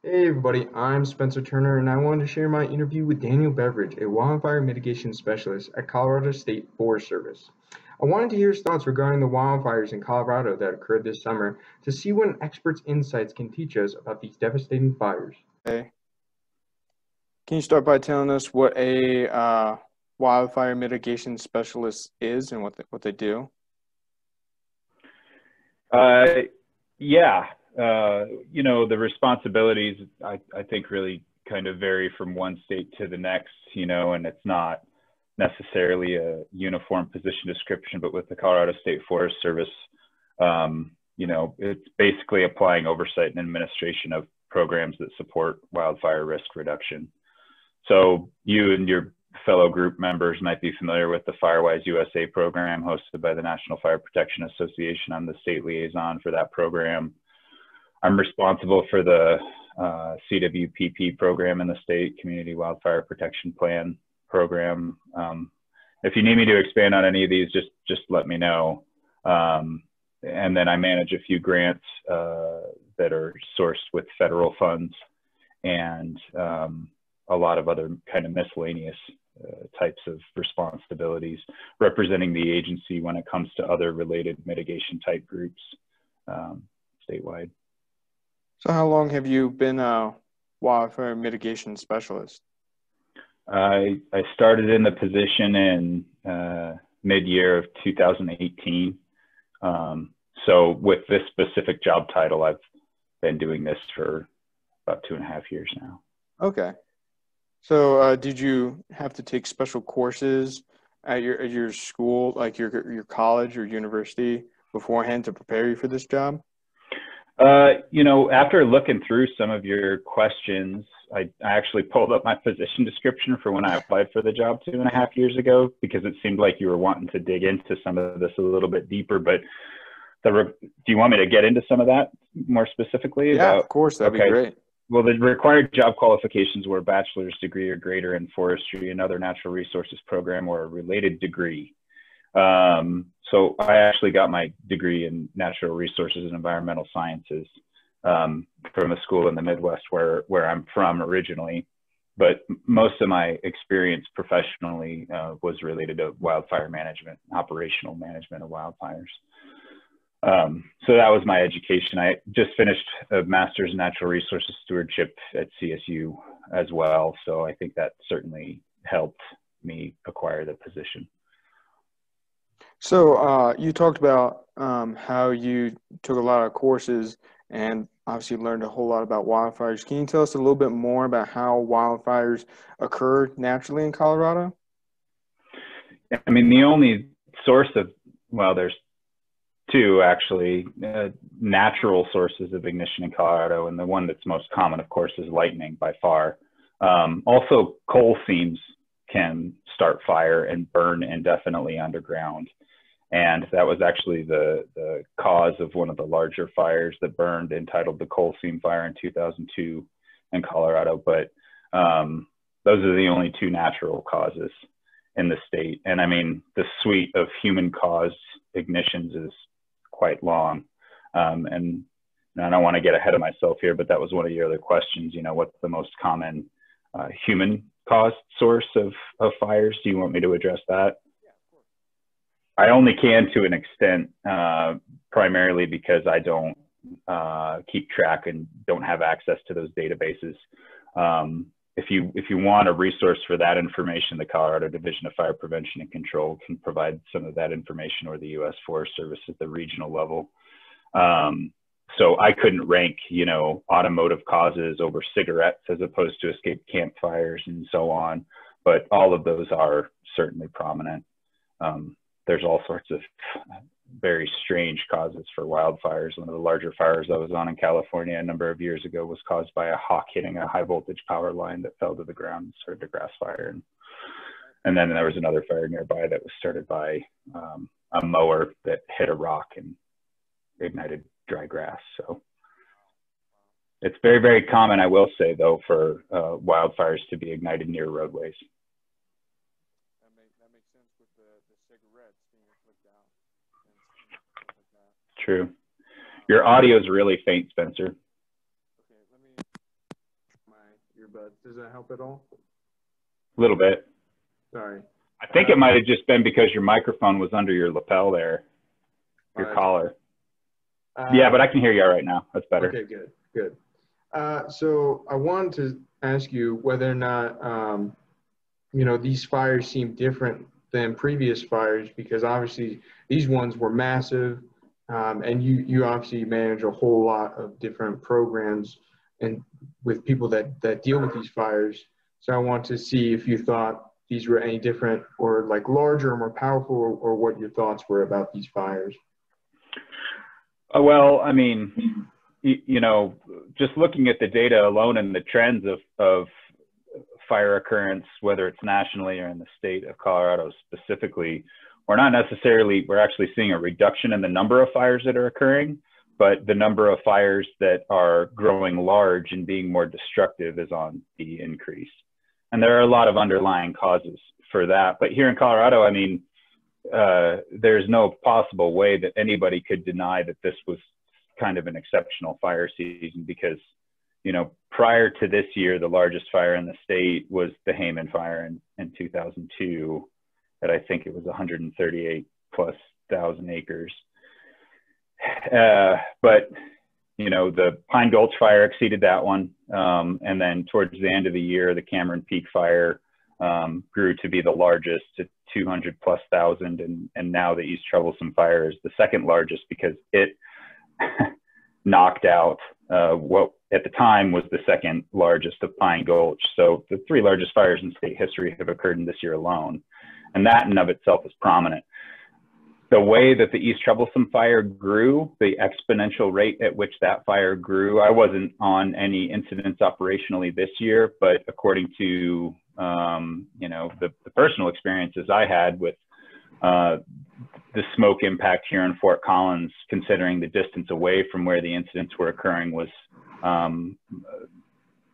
Hey everybody, I'm Spencer Turner and I wanted to share my interview with Daniel Beveridge, a wildfire mitigation specialist at Colorado State Forest Service. I wanted to hear his thoughts regarding the wildfires in Colorado that occurred this summer to see what an expert's insights can teach us about these devastating fires. Hey, can you start by telling us what a wildfire mitigation specialist is and what they do? Uh, yeah, the responsibilities I think really kind of vary from one state to the next, and it's not necessarily a uniform position description, but with the Colorado State Forest Service, it's basically applying oversight and administration of programs that support wildfire risk reduction. So you and your fellow group members might be familiar with the Firewise USA program hosted by the National Fire Protection Association. I'm the state liaison for that program. I'm responsible for the CWPP program in the state, Community Wildfire Protection Plan program. If you need me to expand on any of these, just let me know. And then I manage a few grants that are sourced with federal funds and a lot of other kind of miscellaneous types of responsibilities representing the agency when it comes to other related mitigation type groups statewide. So how long have you been a wildfire mitigation specialist? I started in the position in mid-year of 2018. So with this specific job title, I've been doing this for about 2.5 years now. Okay. So did you have to take special courses at your school, like your college or university beforehand to prepare you for this job? After looking through some of your questions, I actually pulled up my position description for when I applied for the job 2.5 years ago, because it seemed like you were wanting to dig into some of this a little bit deeper. But do you want me to get into some of that more specifically? Yeah, of course. That'd be great. Well, the required job qualifications were a bachelor's degree or greater in forestry and other natural resources program or a related degree. So I actually got my degree in natural resources and environmental sciences from a school in the Midwest where I'm from originally. But most of my experience professionally was related to wildfire management, operational management of wildfires. So that was my education. I just finished a master's in natural resources stewardship at CSU as well. So I think that certainly helped me acquire the position. So you talked about how you took a lot of courses and obviously learned a whole lot about wildfires. Can you tell us a little bit more about how wildfires occur naturally in Colorado? I mean, the only source of, well, there's two actually, natural sources of ignition in Colorado, and the one that's most common, of course, is lightning by far. Also, coal seams can start fire and burn indefinitely underground. And that was actually the cause of one of the larger fires that burned, entitled the Coal Seam Fire in 2002 in Colorado. But those are the only two natural causes in the state. And I mean, the suite of human-caused ignitions is quite long. And I don't want to get ahead of myself here, but that was one of your other questions. What's the most common human-caused source of fires? Do you want me to address that? I only can to an extent, primarily because I don't keep track and don't have access to those databases. If you want a resource for that information, the Colorado Division of Fire Prevention and Control can provide some of that information, or the U.S. Forest Service at the regional level. So I couldn't rank, automotive causes over cigarettes as opposed to escaped campfires and so on. But all of those are certainly prominent. There's all sorts of very strange causes for wildfires. One of the larger fires I was on in California a number of years ago was caused by a hawk hitting a high voltage power line that fell to the ground and started a grass fire. And then there was another fire nearby that was started by a mower that hit a rock and ignited dry grass. So it's very, very common, I will say, though, for wildfires to be ignited near roadways. That makes sense with the cigarettes being flicked out and stuff like that. True. Your audio is really faint, Spencer. Okay, earbuds. Does that help at all? A little bit. Sorry. I think it might have just been because your microphone was under your lapel there, your collar. Yeah, but I can hear you all right now. That's better. Okay, good. So I wanted to ask you whether or not, these fires seem different than previous fires, because obviously these ones were massive, and you obviously manage a whole lot of different programs and with people that deal with these fires. So I want to see if you thought these were any different or like larger or more powerful, or what your thoughts were about these fires. Well, I mean, just looking at the data alone and the trends of fire occurrence, whether it's nationally or in the state of Colorado specifically, we're actually seeing a reduction in the number of fires that are occurring, but the number of fires that are growing large and being more destructive is on the increase. And there are a lot of underlying causes for that. But here in Colorado, I mean, there's no possible way that anybody could deny that this was kind of an exceptional fire season, because, prior to this year, the largest fire in the state was the Hayman fire in 2002, that I think it was 138,000+ acres. But, the Pine Gulch fire exceeded that one. And then towards the end of the year, the Cameron Peak fire grew to be the largest at 200,000+, and now the East Troublesome fire is the second largest, because it knocked out what at the time was the second largest of Pine Gulch. So the three largest fires in state history have occurred in this year alone, and that in and of itself is prominent. The way that the East Troublesome fire grew, the exponential rate at which that fire grew, I wasn't on any incidents operationally this year, but according to the personal experiences I had with the smoke impact here in Fort Collins, considering the distance away from where the incidents were occurring, was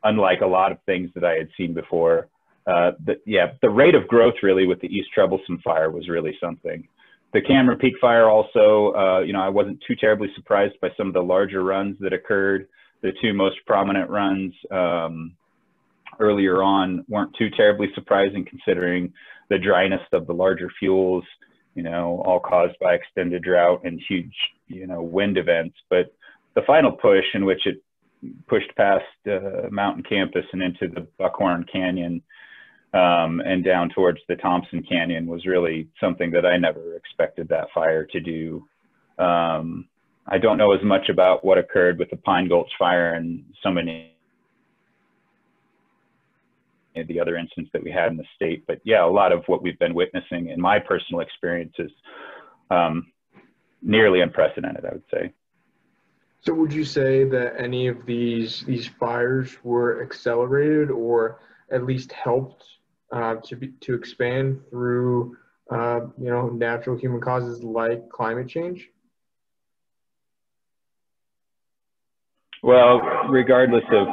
unlike a lot of things that I had seen before. The rate of growth really with the East Troublesome fire was really something. The Cameron Peak fire also, I wasn't too terribly surprised by some of the larger runs that occurred. The two most prominent runs earlier on weren't too terribly surprising, considering the dryness of the larger fuels, all caused by extended drought and huge, wind events. But the final push, in which it pushed past Mountain Campus and into the Buckhorn Canyon, and down towards the Thompson Canyon, was really something that I never expected that fire to do. I don't know as much about what occurred with the Pine Gulch fire and so many of the other incidents that we had in the state, but yeah, a lot of what we've been witnessing in my personal experience is nearly unprecedented, I would say. So would you say that any of these fires were accelerated, or at least helped to expand through natural human causes like climate change? Well, regardless of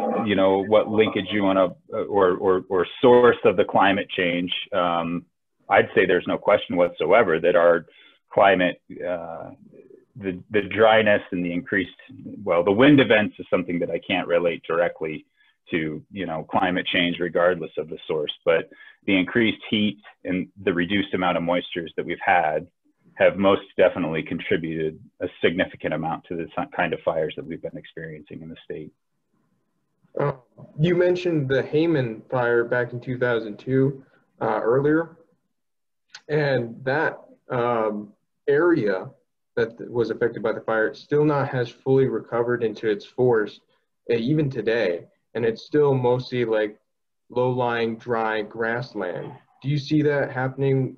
what linkage you want to or source of the climate change, I'd say there's no question whatsoever that our climate, the dryness and the increased, the wind events is something that I can't relate directly to, climate change regardless of the source, but the increased heat and the reduced amount of moistures that we've had have most definitely contributed a significant amount to the kind of fires that we've been experiencing in the state. You mentioned the Hayman fire back in 2002 earlier, and that area that was affected by the fire still not has fully recovered into its forest, even today, and it's still mostly like low-lying dry grassland. Do you see that happening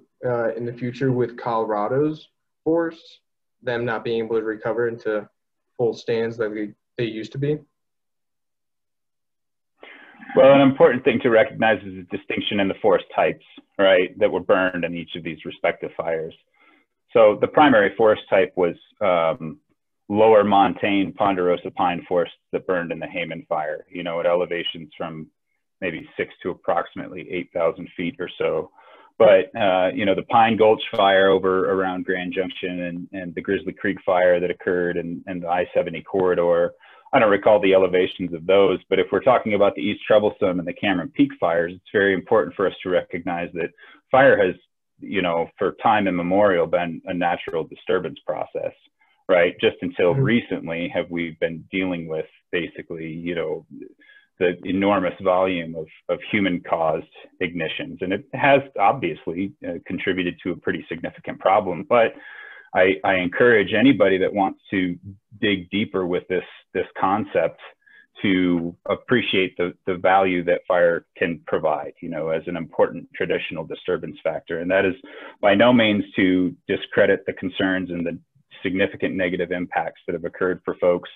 in the future with Colorado's forests, them not being able to recover into full stands like they used to be? Well, an important thing to recognize is the distinction in the forest types, right, that were burned in each of these respective fires. So the primary forest type was lower montane ponderosa pine forests that burned in the Hayman fire, at elevations from maybe 6 to approximately 8,000 feet or so. But, the Pine Gulch fire over around Grand Junction and the Grizzly Creek fire that occurred and the I-70 corridor, I don't recall the elevations of those, but if we're talking about the East Troublesome and the Cameron Peak fires, it's very important for us to recognize that fire has, you know, for time immemorial been a natural disturbance process, right? Just until recently have we been dealing with basically, you know, the enormous volume of human-caused ignitions. And it has obviously contributed to a pretty significant problem. But I encourage anybody that wants to dig deeper with this concept to appreciate the value that fire can provide, you know, as an important traditional disturbance factor. And that is by no means to discredit the concerns and the significant negative impacts that have occurred for folks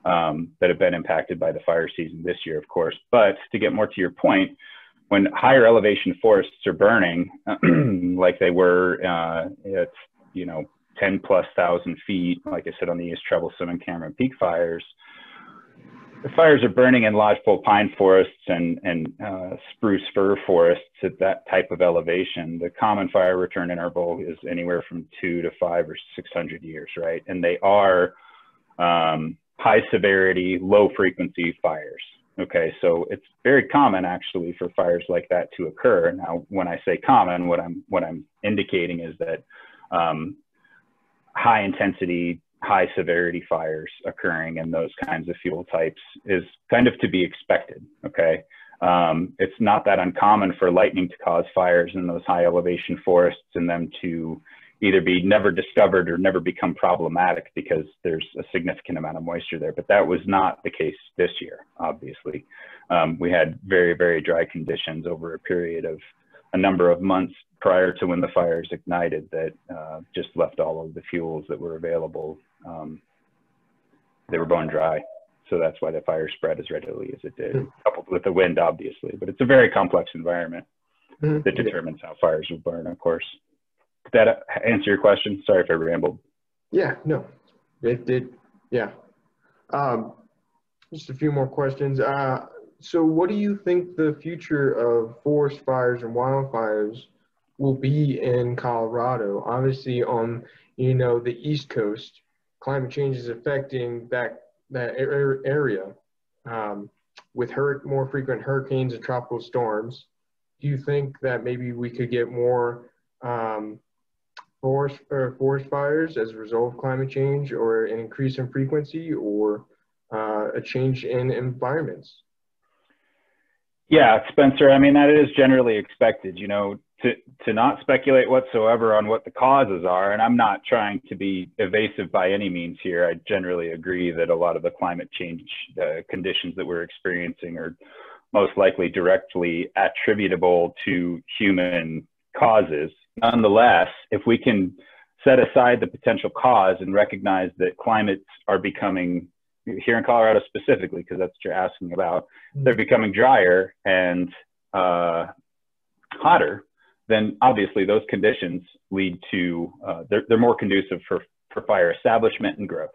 that have been impacted by the fire season this year, of course. But to get more to your point, when higher elevation forests are burning, like they were at, you know, 10,000+ feet, like I said, on the East Troublesome and Cameron Peak fires, the fires are burning in lodgepole pine forests and spruce fir forests at that type of elevation. The common fire return interval is anywhere from 2 to 5 or 600 years, right? And they are high severity, low frequency fires. Okay, so it's very common actually for fires like that to occur. Now, when I say common, what I'm indicating is that high intensity, high severity fires occurring in those kinds of fuel types is kind of to be expected. Okay, it's not that uncommon for lightning to cause fires in those high elevation forests and them to either be never discovered or never become problematic because there's a significant amount of moisture there. But that was not the case this year, obviously. We had very, very dry conditions over a period of a number of months prior to when the fires ignited that just left all of the fuels that were available. They were bone dry. So that's why the fire spread as readily as it did, coupled with the wind, obviously. But it's a very complex environment that determines how fires will burn, of course. Did that answer your question? Sorry if I rambled. Yeah, no, it did. Yeah. Just a few more questions. So what do you think the future of forest fires and wildfires will be in Colorado? Obviously on, you know, the East Coast, climate change is affecting that area with more frequent hurricanes and tropical storms. Do you think that maybe we could get more forest fires as a result of climate change, or an increase in frequency, or a change in environments? Yeah, Spencer, I mean, that is generally expected, you know, to not speculate whatsoever on what the causes are. And I'm not trying to be evasive by any means here. I generally agree that a lot of the climate change conditions that we're experiencing are most likely directly attributable to human causes. Nonetheless, if we can set aside the potential cause and recognize that climates are becoming, here in Colorado specifically, because that's what you're asking about, they're becoming drier and hotter, then obviously those conditions lead to, they're more conducive for fire establishment and growth.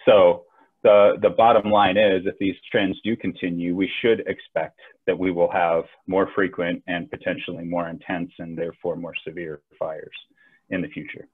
So the bottom line is, if these trends do continue, we should expect that we will have more frequent and potentially more intense and therefore more severe fires in the future.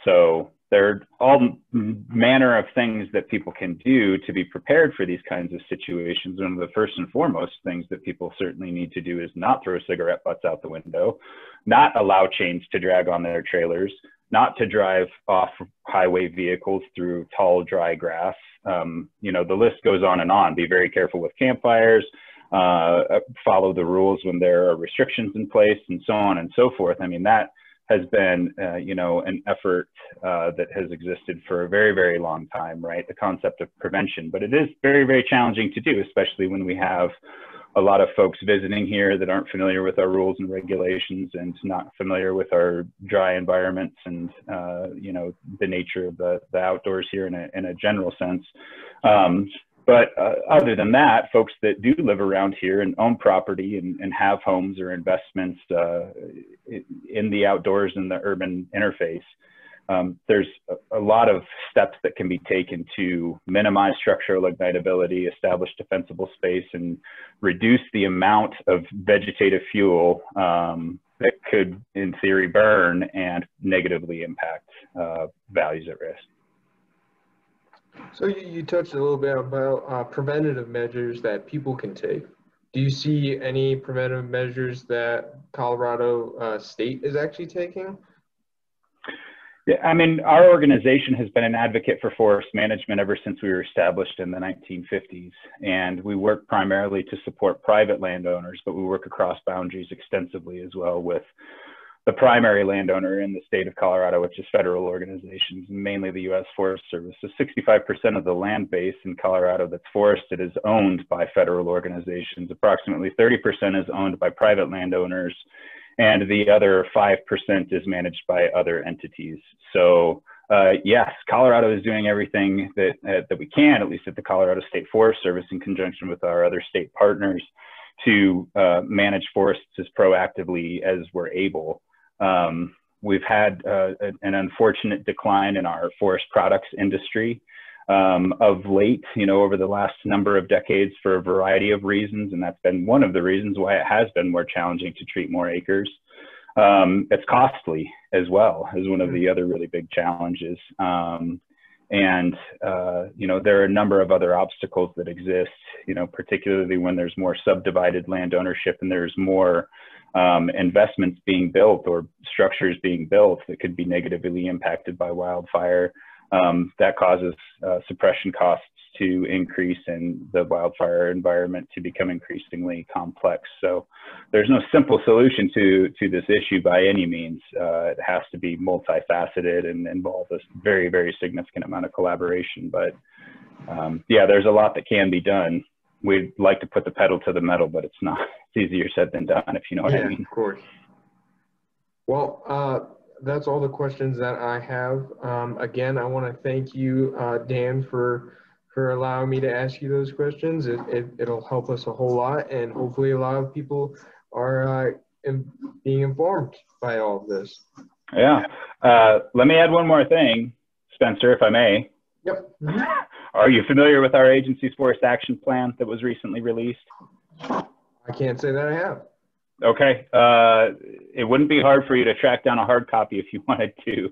So there are all manner of things that people can do to be prepared for these kinds of situations. One of the first and foremost things that people certainly need to do is not throw cigarette butts out the window, not allow chains to drag on their trailers, not to drive off highway vehicles through tall, dry grass. You know, the list goes on and on. Be very careful with campfires, follow the rules when there are restrictions in place, and so on and so forth. I mean, that has been, you know, an effort that has existed for a very, very long time, right? The concept of prevention, but it is very, very challenging to do, especially when we have a lot of folks visiting here that aren't familiar with our rules and regulations and not familiar with our dry environments and, you know, the nature of the outdoors here in a general sense. But other than that, folks that do live around here and own property and have homes or investments in the outdoors and the urban interface, there's a lot of steps that can be taken to minimize structural ignitability, establish defensible space, and reduce the amount of vegetative fuel that could, in theory, burn and negatively impact values at risk. So you touched a little bit about preventative measures that people can take. Do you see any preventative measures that Colorado State is actually taking? Yeah, I mean, our organization has been an advocate for forest management ever since we were established in the 1950s. And we work primarily to support private landowners, but we work across boundaries extensively as well with the primary landowner in the state of Colorado, which is federal organizations, mainly the U.S. Forest Service. So 65% of the land base in Colorado that's forested is owned by federal organizations. Approximately 30% is owned by private landowners, and the other 5% is managed by other entities. So yes, Colorado is doing everything that we can, at least at the Colorado State Forest Service, in conjunction with our other state partners, to manage forests as proactively as we're able. We've had an unfortunate decline in our forest products industry of late, over the last number of decades for a variety of reasons. And that's been one of the reasons why it has been more challenging to treat more acres. It's costly as well as one of the other really big challenges. And there are a number of other obstacles that exist, particularly when there's more subdivided land ownership and there's more investments being built or structures being built that could be negatively impacted by wildfire. That causes suppression costs to increase and the wildfire environment to become increasingly complex. So there's no simple solution to this issue by any means. It has to be multifaceted and involve a very, very significant amount of collaboration. But yeah, there's a lot that can be done. We'd like to put the pedal to the metal, but it's not. It's easier said than done, if you know what I mean. Of course. Well, that's all the questions that I have. Again, I want to thank you, Dan, for allowing me to ask you those questions. It'll help us a whole lot, and hopefully a lot of people are being informed by all of this. Yeah. Let me add one more thing, Spencer, if I may. Yep. Are you familiar with our agency's forest action plan that was recently released? I can't say that I have. Okay. It wouldn't be hard for you to track down a hard copy if you wanted to.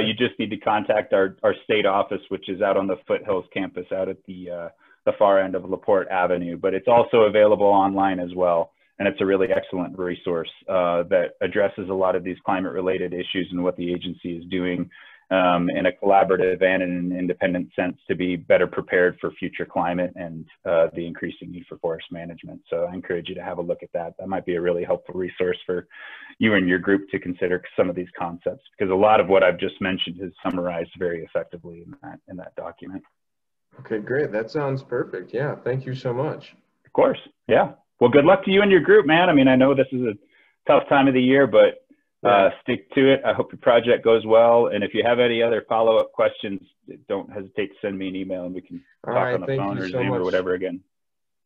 You just need to contact our state office, which is out on the Foothills campus out at the far end of LaPorte Avenue. But it's also available online as well. And it's a really excellent resource that addresses a lot of these climate-related issues and what the agency is doing in a collaborative and in an independent sense to be better prepared for future climate and the increasing need for forest management. So I encourage you to have a look at that. That might be a really helpful resource for you and your group to consider some of these concepts, because a lot of what I've just mentioned is summarized very effectively in that document. Okay, great. That sounds perfect. Yeah, thank you so much. Of course. Yeah. Well, good luck to you and your group, man. I mean, I know this is a tough time of the year, but stick to it. I hope your project goes well. And if you have any other follow-up questions, don't hesitate to send me an email and we can talk on the phone or Zoom or whatever again.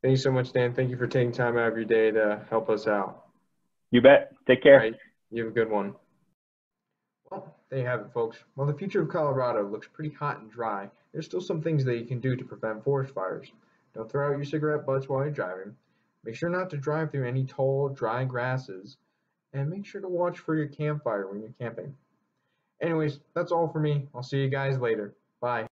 Thank you so much, Dan. Thank you for taking time out of your day to help us out. You bet. Take care. All right. You have a good one. Well, there you have it, folks. While the future of Colorado looks pretty hot and dry, there's still some things that you can do to prevent forest fires. Don't throw out your cigarette butts while you're driving. Make sure not to drive through any tall, dry grasses. And make sure to watch for your campfire when you're camping. Anyways, that's all for me. I'll see you guys later. Bye.